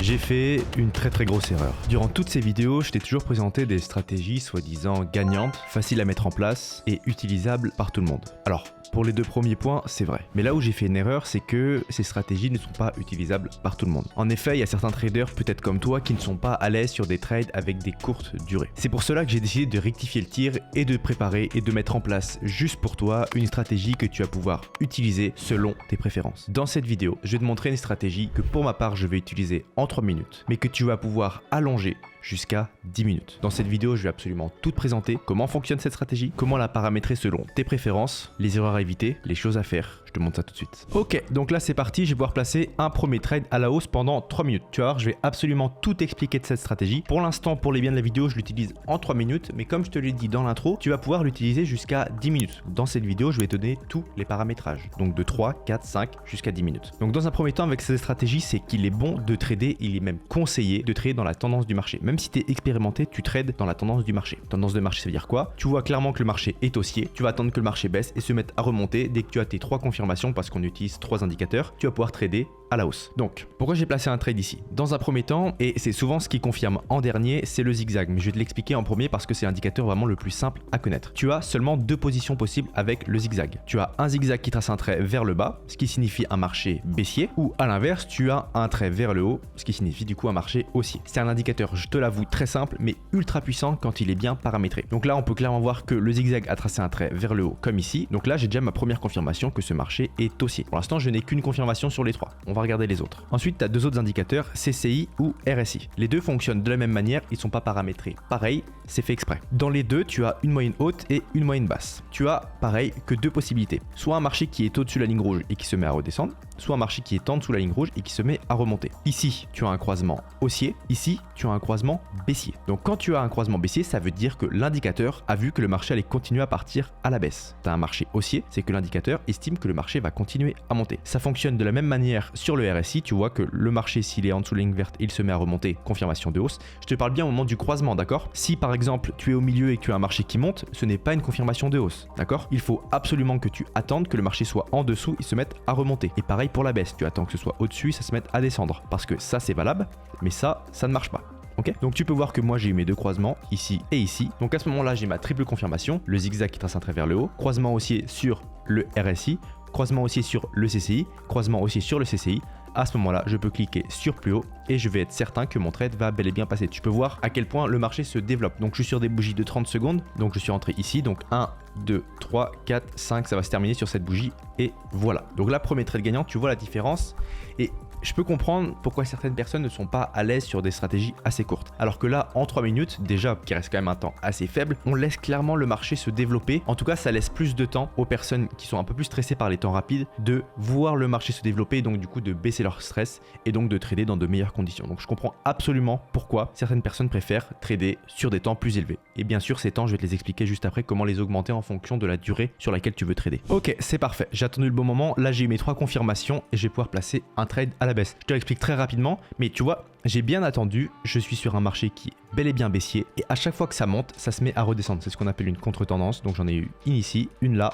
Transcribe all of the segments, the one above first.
J'ai fait une très grosse erreur. Durant toutes ces vidéos, je t'ai toujours présenté des stratégies soi-disant gagnantes, faciles à mettre en place et utilisables par tout le monde. Alors, pour les deux premiers points, c'est vrai. Mais là où j'ai fait une erreur, c'est que ces stratégies ne sont pas utilisables par tout le monde. En effet, il y a certains traders, peut-être comme toi, qui ne sont pas à l'aise sur des trades avec des courtes durées. C'est pour cela que j'ai décidé de rectifier le tir et de préparer et de mettre en place juste pour toi une stratégie que tu vas pouvoir utiliser selon tes préférences. Dans cette vidéo, je vais te montrer une stratégie que pour ma part, je vais utiliser en 3 minutes, mais que tu vas pouvoir allonger jusqu'à 10 minutes. Dans cette vidéo, je vais absolument tout te présenter, comment fonctionne cette stratégie, comment la paramétrer selon tes préférences, les erreurs à éviter, les choses à faire. Je te montre ça tout de suite. Ok, donc là c'est parti, je vais pouvoir placer un premier trade à la hausse pendant 3 minutes. Tu vas voir, je vais absolument tout expliquer de cette stratégie. Pour l'instant, pour les biens de la vidéo, je l'utilise en 3 minutes, mais comme je te l'ai dit dans l'intro, tu vas pouvoir l'utiliser jusqu'à 10 minutes. Dans cette vidéo, je vais te donner tous les paramétrages, donc de 3, 4, 5 jusqu'à 10 minutes. Donc dans un premier temps, avec cette stratégie, c'est qu'il est bon de trader, il est même conseillé de trader dans la tendance du marché. Même si tu es expérimenté, tu trades dans la tendance du marché. Tendance de marché, ça veut dire quoi? Tu vois clairement que le marché est haussier, tu vas attendre que le marché baisse et se mettre à remonter. Dès que tu as tes 3 confirmations, parce qu'on utilise 3 indicateurs, tu vas pouvoir trader à la hausse. Donc, pourquoi j'ai placé un trade ici? Dans un premier temps, et c'est souvent ce qui confirme en dernier, c'est le zigzag. Mais je vais te l'expliquer en premier parce que c'est l'indicateur vraiment le plus simple à connaître. Tu as seulement 2 positions possibles avec le zigzag. Tu as un zigzag qui trace un trait vers le bas, ce qui signifie un marché baissier, ou à l'inverse, tu as un trait vers le haut, ce qui signifie du coup un marché haussier. C'est un indicateur, je te l'avoue, très simple, mais ultra puissant quand il est bien paramétré. Donc là, on peut clairement voir que le zigzag a tracé un trait vers le haut, comme ici. Donc là, j'ai déjà ma première confirmation que ce marché est haussier. Pour l'instant, je n'ai qu'une confirmation sur les 3. On va regarder les autres. Ensuite, tu as 2 autres indicateurs, CCI ou RSI. Les deux fonctionnent de la même manière, ils ne sont pas paramétrés pareil, c'est fait exprès. Dans les deux, tu as une moyenne haute et une moyenne basse. Tu as, pareil, que 2 possibilités. Soit un marché qui est au-dessus de la ligne rouge et qui se met à redescendre, soit un marché qui est en dessous de la ligne rouge et qui se met à remonter. Ici, tu as un croisement haussier, ici, tu as un croisement baissier. Donc quand tu as un croisement baissier, ça veut dire que l'indicateur a vu que le marché allait continuer à partir à la baisse. Tu as un marché haussier, c'est que l'indicateur estime que le marché va continuer à monter. Ça fonctionne de la même manière sur le RSI, tu vois que le marché, s'il est en dessous de la ligne verte, il se met à remonter, confirmation de hausse. Je te parle bien au moment du croisement, d'accord? Si par exemple, tu es au milieu et que tu as un marché qui monte, ce n'est pas une confirmation de hausse, d'accord? Il faut absolument que tu attendes que le marché soit en dessous et se mette à remonter. Et pareil pour la baisse, tu attends que ce soit au-dessus et ça se mette à descendre, parce que ça c'est valable, mais ça ne marche pas. Ok, donc tu peux voir que moi j'ai eu mes 2 croisements ici et ici. Donc à ce moment-là, j'ai ma triple confirmation, le zigzag qui trace un trait vers le haut, croisement haussier sur le RSI, croisement haussier sur le CCI, croisement haussier sur le CCI. À ce moment-là, je peux cliquer sur plus haut et je vais être certain que mon trade va bel et bien passer. Tu peux voir à quel point le marché se développe. Donc je suis sur des bougies de 30 secondes, donc je suis entré ici, donc 1, 2, 3, 4, 5, ça va se terminer sur cette bougie et voilà. Donc là, premier trade gagnant, tu vois la différence et je peux comprendre pourquoi certaines personnes ne sont pas à l'aise sur des stratégies assez courtes. Alors que là, en 3 minutes, déjà, qui reste quand même un temps assez faible, on laisse clairement le marché se développer. En tout cas, ça laisse plus de temps aux personnes qui sont un peu plus stressées par les temps rapides de voir le marché se développer et donc du coup de baisser leur stress et donc de trader dans de meilleures conditions. Donc je comprends absolument pourquoi certaines personnes préfèrent trader sur des temps plus élevés. Et bien sûr, ces temps, je vais te les expliquer juste après comment les augmenter en fonction de la durée sur laquelle tu veux trader. Ok, c'est parfait. J'ai attendu le bon moment. Là, j'ai eu mes 3 confirmations et je vais pouvoir placer un trade à la baisse. Je te l'explique très rapidement, mais tu vois, j'ai bien attendu, je suis sur un marché qui est bel et bien baissier et à chaque fois que ça monte, ça se met à redescendre. C'est ce qu'on appelle une contre-tendance. Donc j'en ai eu une ici, une là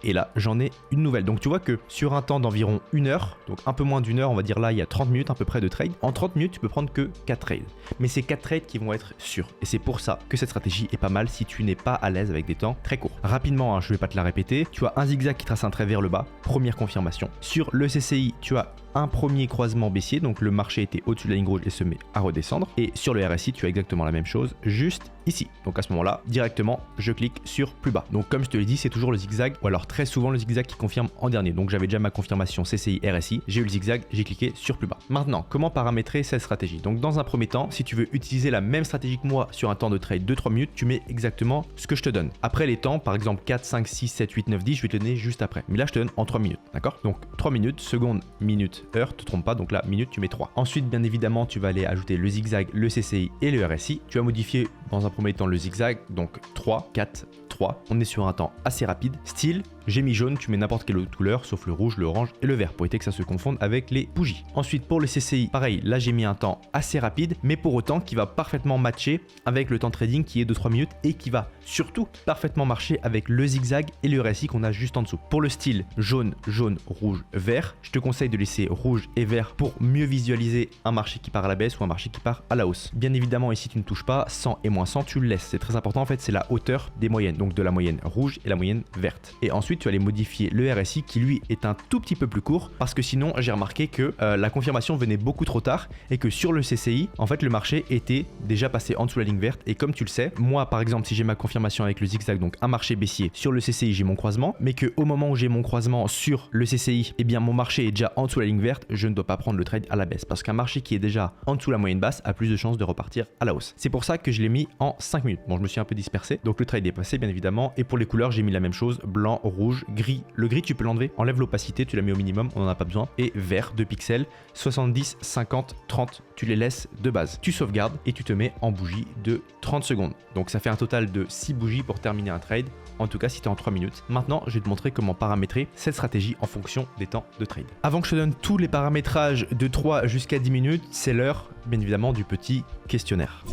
et là, j'en ai une nouvelle. Donc tu vois que sur un temps d'environ 1 heure, donc un peu moins d'1 heure, on va dire là, il y a 30 minutes à peu près de trade. En 30 minutes, tu peux prendre que 4 trades. Mais c'est 4 trades qui vont être sûrs. Et c'est pour ça que cette stratégie est pas mal si tu n'es pas à l'aise avec des temps très courts. Rapidement, hein, je vais pas te la répéter. Tu as un zigzag qui trace un trait vers le bas, première confirmation. Sur le CCI, tu as un premier croisement baissier, donc le marché était au-dessus de la ligne rouge et se met à redescendre. Et sur le RSI, tu as exactement la même chose, juste ici. Donc à ce moment-là, directement, je clique sur plus bas. Donc comme je te l'ai dit, c'est toujours le zigzag, ou alors très souvent le zigzag qui confirme en dernier. Donc j'avais déjà ma confirmation CCI, RSI, j'ai eu le zigzag, j'ai cliqué sur plus bas. Maintenant, comment paramétrer cette stratégie? Donc dans un premier temps, si tu veux utiliser la même stratégie que moi sur un temps de trade de 3 minutes, tu mets exactement ce que je te donne. Après les temps, par exemple 4, 5, 6, 7, 8, 9, 10, je vais te donner juste après. Mais là, je te donne en 3 minutes, d'accord? Donc 3 minutes, seconde, minute, heure, te trompe pas, donc là, minute, tu mets 3. Ensuite, bien évidemment, tu vas aller ajouter le zigzag, le CCI et le le RSI, tu vas modifier dans un premier temps le zigzag, donc 3, 4, 3. On est sur un temps assez rapide. Style, j'ai mis jaune, tu mets n'importe quelle autre couleur, sauf le rouge, l'orange et le vert, pour éviter que ça se confonde avec les bougies. Ensuite, pour le CCI, pareil, là j'ai mis un temps assez rapide, mais pour autant qui va parfaitement matcher avec le temps trading qui est de 3 minutes et qui va surtout parfaitement marcher avec le zigzag et le RSI qu'on a juste en dessous. Pour le style jaune, jaune, rouge, vert, je te conseille de laisser rouge et vert pour mieux visualiser un marché qui part à la baisse ou un marché qui part à la hausse. Bien évidemment, ici tu ne touches pas 100 et moins 100, tu le laisses. C'est très important en fait, c'est la hauteur des moyennes, donc de la moyenne rouge et la moyenne verte. Et ensuite, tu vas aller modifier le RSI qui lui est un tout petit peu plus court parce que sinon, j'ai remarqué que la confirmation venait beaucoup trop tard et que sur le CCI, en fait, le marché était déjà passé en dessous de la ligne verte. Et comme tu le sais, moi par exemple, si j'ai ma confirmation avec le zigzag, donc un marché baissier, sur le CCI, j'ai mon croisement, mais que au moment où j'ai mon croisement sur le CCI, eh bien mon marché est déjà en dessous de la ligne verte, je ne dois pas prendre le trade à la baisse parce qu'un marché qui est déjà en dessous de la moyenne basse a plus de chances de repartir à la hausse. C'est pour ça que je l'ai mis en 5 minutes. Bon, je me suis un peu dispersé, donc le trade est passé bien évidemment. Et pour les couleurs, j'ai mis la même chose, blanc, rouge, gris. Le gris, tu peux l'enlever, enlève l'opacité, tu la mets au minimum, on n'en a pas besoin. Et vert, 2 pixels, 70, 50, 30, tu les laisses de base. Tu sauvegardes et tu te mets en bougie de 30 secondes. Donc ça fait un total de 6 bougies pour terminer un trade. En tout cas, si tu es en 3 minutes. Maintenant, je vais te montrer comment paramétrer cette stratégie en fonction des temps de trade. Avant que je te donne tous les paramétrages de 3 jusqu'à 10 minutes, c'est l'heure, bien évidemment, du petit questionnaire.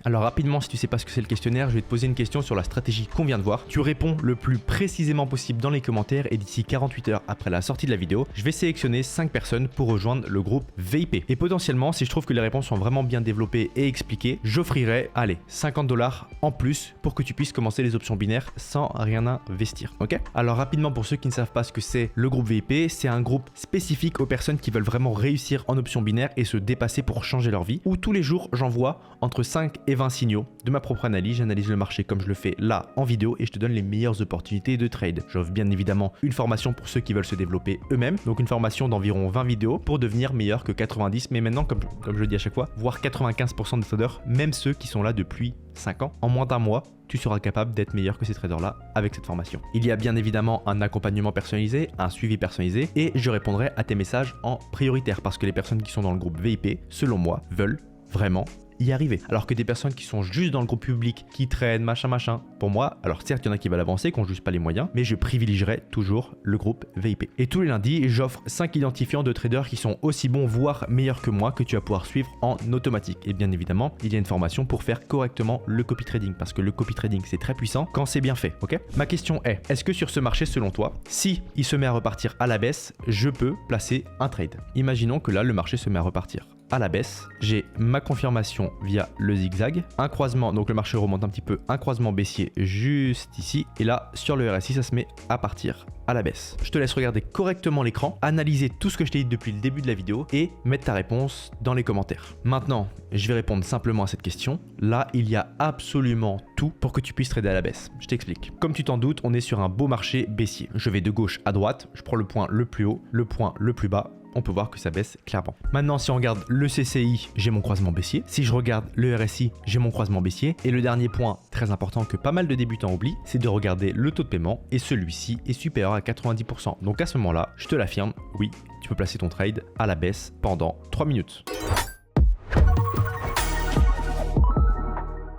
Alors rapidement, si tu sais pas ce que c'est le questionnaire, je vais te poser une question sur la stratégie qu'on vient de voir. Tu réponds le plus précisément possible dans les commentaires et d'ici 48 heures après la sortie de la vidéo, je vais sélectionner 5 personnes pour rejoindre le groupe VIP. Et potentiellement, si je trouve que les réponses sont vraiment bien développées et expliquées, j'offrirai, allez, 50 $ en plus pour que tu puisses commencer les options binaires sans rien investir, ok? Alors rapidement, pour ceux qui ne savent pas ce que c'est le groupe VIP, c'est un groupe spécifique aux personnes qui veulent vraiment réussir en options binaires et se dépasser pour changer leur vie, où tous les jours, j'envoie entre 5 et 20 signaux de ma propre analyse. J'analyse le marché comme je le fais là en vidéo et je te donne les meilleures opportunités de trade. J'offre bien évidemment une formation pour ceux qui veulent se développer eux-mêmes, donc une formation d'environ 20 vidéos pour devenir meilleur que 90, mais maintenant comme je le dis à chaque fois, voire 95% des traders, même ceux qui sont là depuis 5 ans, en moins d'un mois, tu seras capable d'être meilleur que ces traders-là avec cette formation. Il y a bien évidemment un accompagnement personnalisé, un suivi personnalisé et je répondrai à tes messages en prioritaire parce que les personnes qui sont dans le groupe VIP, selon moi, veulent vraiment y arriver. Alors que des personnes qui sont juste dans le groupe public, qui traînent, machin, pour moi, alors certes, il y en a qui veulent avancer, qui n'ont juste pas les moyens, mais je privilégierai toujours le groupe VIP. Et tous les lundis, j'offre 5 identifiants de traders qui sont aussi bons, voire meilleurs que moi, que tu vas pouvoir suivre en automatique. Et bien évidemment, il y a une formation pour faire correctement le copy trading, parce que le copy trading, c'est très puissant quand c'est bien fait, ok? Ma question est-ce que sur ce marché, selon toi, si il se met à repartir à la baisse, je peux placer un trade? Imaginons que là, le marché se met à repartir à la baisse, j'ai ma confirmation via le zigzag, un croisement, donc le marché remonte un petit peu, un croisement baissier juste ici, et là sur le RSI ça se met à partir à la baisse. Je te laisse regarder correctement l'écran, analyser tout ce que je t'ai dit depuis le début de la vidéo et mettre ta réponse dans les commentaires. Maintenant, je vais répondre simplement à cette question. Là, il y a absolument tout pour que tu puisses trader à la baisse. Je t'explique. Comme tu t'en doutes, on est sur un beau marché baissier. Je vais de gauche à droite, je prends le point le plus haut, le point le plus bas. On peut voir que ça baisse clairement. Maintenant, si on regarde le CCI, j'ai mon croisement baissier. Si je regarde le RSI, j'ai mon croisement baissier. Et le dernier point très important que pas mal de débutants oublient, c'est de regarder le taux de paiement. Et celui-ci est supérieur à 90%. Donc à ce moment-là, je te l'affirme, oui, tu peux placer ton trade à la baisse pendant 3 minutes.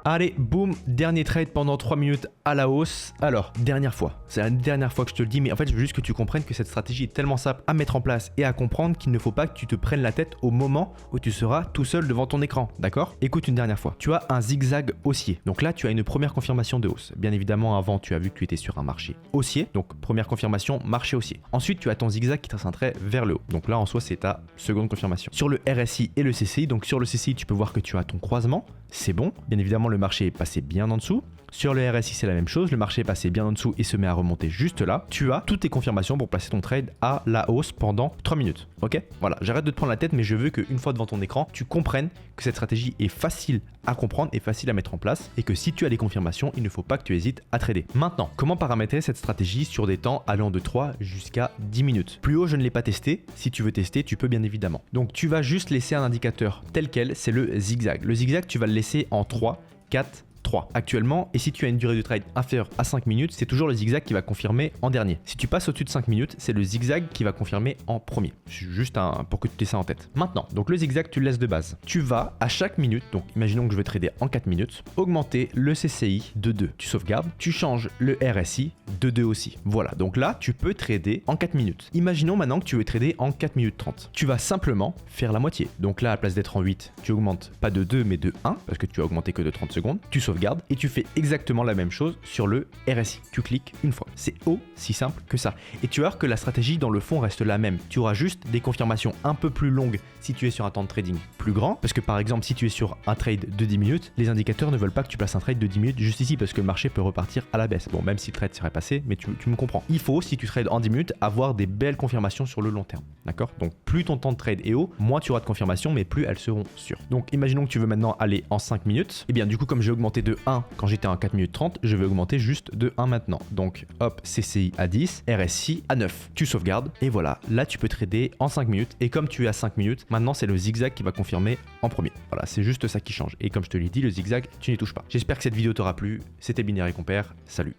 Allez, boum, dernier trade pendant 3 minutes à la hausse. Alors, dernière fois, c'est la dernière fois que je te le dis, mais en fait, je veux juste que tu comprennes que cette stratégie est tellement simple à mettre en place et à comprendre qu'il ne faut pas que tu te prennes la tête au moment où tu seras tout seul devant ton écran, d'accord? Écoute une dernière fois. Tu as un zigzag haussier. Donc là, tu as une première confirmation de hausse. Bien évidemment, avant, tu as vu que tu étais sur un marché haussier. Donc, première confirmation, marché haussier. Ensuite, tu as ton zigzag qui trace un trait vers le haut. Donc là, en soi, c'est ta seconde confirmation. Sur le RSI et le CCI, donc sur le CCI, tu peux voir que tu as ton croisement. C'est bon. Bien évidemment, le marché est passé bien en dessous. Sur le RSI, c'est la même chose. Le marché est passé bien en dessous et se met à remonter juste là. Tu as toutes tes confirmations pour placer ton trade à la hausse pendant 3 minutes. Ok? Voilà, j'arrête de te prendre la tête, mais je veux qu'une fois devant ton écran, tu comprennes que cette stratégie est facile à comprendre et facile à mettre en place et que si tu as des confirmations, il ne faut pas que tu hésites à trader. Maintenant, comment paramétrer cette stratégie sur des temps allant de 3 jusqu'à 10 minutes? Plus haut, je ne l'ai pas testé. Si tu veux tester, tu peux bien évidemment. Donc, tu vas juste laisser un indicateur tel quel, c'est le zigzag. Le zigzag, tu vas le laisser en 3, 4, 3 actuellement, et si tu as une durée de trade inférieure à 5 minutes, c'est toujours le zigzag qui va confirmer en dernier. Si tu passes au-dessus de 5 minutes, c'est le zigzag qui va confirmer en premier. Juste pour que tu aies ça en tête. Maintenant, donc le zigzag, tu le laisses de base. Tu vas à chaque minute, donc imaginons que je vais trader en 4 minutes, augmenter le CCI de 2. Tu sauvegardes, tu changes le RSI de 2 aussi. Voilà, donc là, tu peux trader en 4 minutes. Imaginons maintenant que tu veux trader en 4 minutes 30. Tu vas simplement faire la moitié. Donc là, à la place d'être en 8, tu augmentes pas de 2 mais de 1, parce que tu as augmenté que de 30 secondes. Tu sauvegardes et tu fais exactement la même chose sur le RSI. Tu cliques une fois. C'est aussi simple que ça. Et tu vas voir que la stratégie dans le fond reste la même. Tu auras juste des confirmations un peu plus longues si tu es sur un temps de trading plus grand. Parce que par exemple, si tu es sur un trade de 10 minutes, les indicateurs ne veulent pas que tu places un trade de 10 minutes juste ici parce que le marché peut repartir à la baisse. Bon, même si le trade serait passé, mais tu me comprends. Il faut, si tu trades en 10 minutes, avoir des belles confirmations sur le long terme. D'accord? Donc plus ton temps de trade est haut, moins tu auras de confirmations, mais plus elles seront sûres. Donc imaginons que tu veux maintenant aller en 5 minutes. Et bien du coup, comme j'ai augmenté de 1 quand j'étais en 4 minutes 30, je vais augmenter juste de 1 maintenant. Donc hop, CCI à 10, RSI à 9. Tu sauvegardes et voilà, là tu peux trader en 5 minutes. Et comme tu es à 5 minutes, maintenant c'est le zigzag qui va confirmer en premier. Voilà, c'est juste ça qui change. Et comme je te l'ai dit, le zigzag, tu n'y touches pas. J'espère que cette vidéo t'aura plu. C'était Binaire et Compère. Salut.